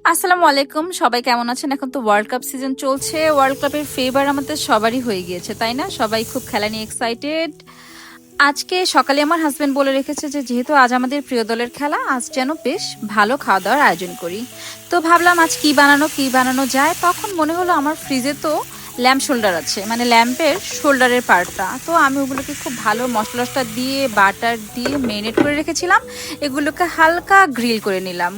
আসসালামু আলাইকুম, সবাই কেমন আছেন? এখন তো ওয়ার্ল্ড কাপ সিজন চলছে। ওয়ার্ল্ড কাপের ফেভার আমাদের সবারই হয়ে গিয়েছে, তাই না? সবাই খুব খেলা নিয়ে এক্সাইটেড। আজকে সকালে আমার হাজবেন্ড বলে রেখেছে যে যেহেতু আজ আমাদের প্রিয় দলের খেলা, আজ যেন বেশ ভালো খাওয়া দাওয়ার আয়োজন করি। তো ভাবলাম আজ কি বানানো যায়। তখন মনে হলো আমার ফ্রিজে তো ল্যাম্প শোল্ডার আছে, মানে ল্যাম্পের শোল্ডারের পার্টটা। তো আমি ওগুলোকে খুব ভালো মশলাটা দিয়ে বাটার দিয়ে মেরিনেট করে রেখেছিলাম। এগুলোকে হালকা গ্রিল করে নিলাম।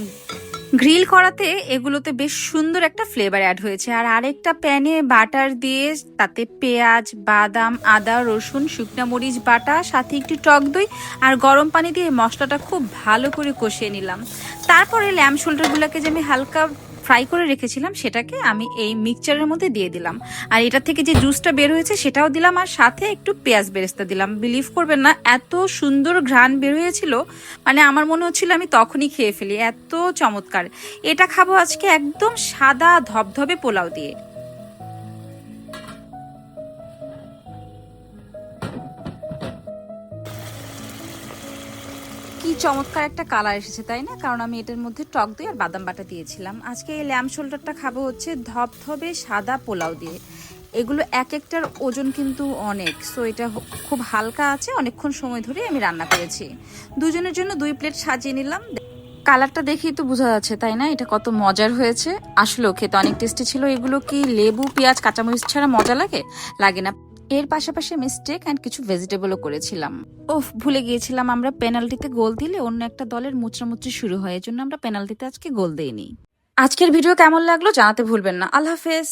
গ্রিল করাতে এগুলোতে বেশ সুন্দর একটা ফ্লেভার অ্যাড হয়েছে। আর আরেকটা প্যানে বাটার দিয়ে তাতে পেঁয়াজ, বাদাম, আদা, রসুন, শুকনো মরিচ বাটা, সাথে একটু টক দই আর গরম পানি দিয়ে মশলাটা খুব ভালো করে কষিয়ে নিলাম। তারপরে ল্যাম্প শোল্ডারগুলোকে যে আমি হালকা ফ্রাই করে রেখেছিলাম সেটাকে আমি এই মিক্সচারের মধ্যে দিয়ে দিলাম। আর এটা থেকে যে জুসটা বের হয়েছে সেটাও দিলাম, আর সাথে একটু পেঁয়াজ বেরেস্তা দিলাম। বিলিভ করবেন না, এত সুন্দর ঘ্রাণ বের হয়েছিল, মানে আমার মনে হচ্ছিল আমি তখনই খেয়ে ফেলি, এত চমৎকার। এটা খাবো আজকে একদম সাদা ধবধবে পোলাও দিয়ে। কি চমৎকার একটা কালার এসেছে, তাই না? কারণ আমি এটার মধ্যে টক দই আর বাদাম বাটা দিয়েছিলাম। আজকে এই ল্যাম্প শোল্ডারটা খাবো হচ্ছে ধবধবে সাদা পোলাও দিয়ে। এগুলো এক একটার ওজন কিন্তু অনেক, সো এটা খুব হালকা আছে। অনেকক্ষণ সময় ধরে আমি রান্না করেছি। দুজনের জন্য 2 প্লেট সাজিয়ে নিলাম। কালারটা দেখেই তো বোঝা যাচ্ছে, তাই না? এটা কত মজার হয়েছে। আসলেও খেতে অনেক টেস্টি ছিল। এগুলো কি লেবু, পেঁয়াজ, কাঁচামরিচ ছাড়া মজা লাগে? লাগে না। এর পাশাপাশি আমি স্টেক অ্যান্ড কিছু ভেজিটেবলও করেছিলাম। ওফ, ভুলে গিয়েছিলাম, আমরা পেনাল্টিতে গোল দিলে অন্য একটা দলের মুচড়ামুচড়ি শুরু হয়, এজন্য আমরা পেনাল্টিতে আজকে গোল দেইনি। আজকের ভিডিও কেমন লাগলো জানাতে ভুলবেন না। আল্লাহ হাফেজ।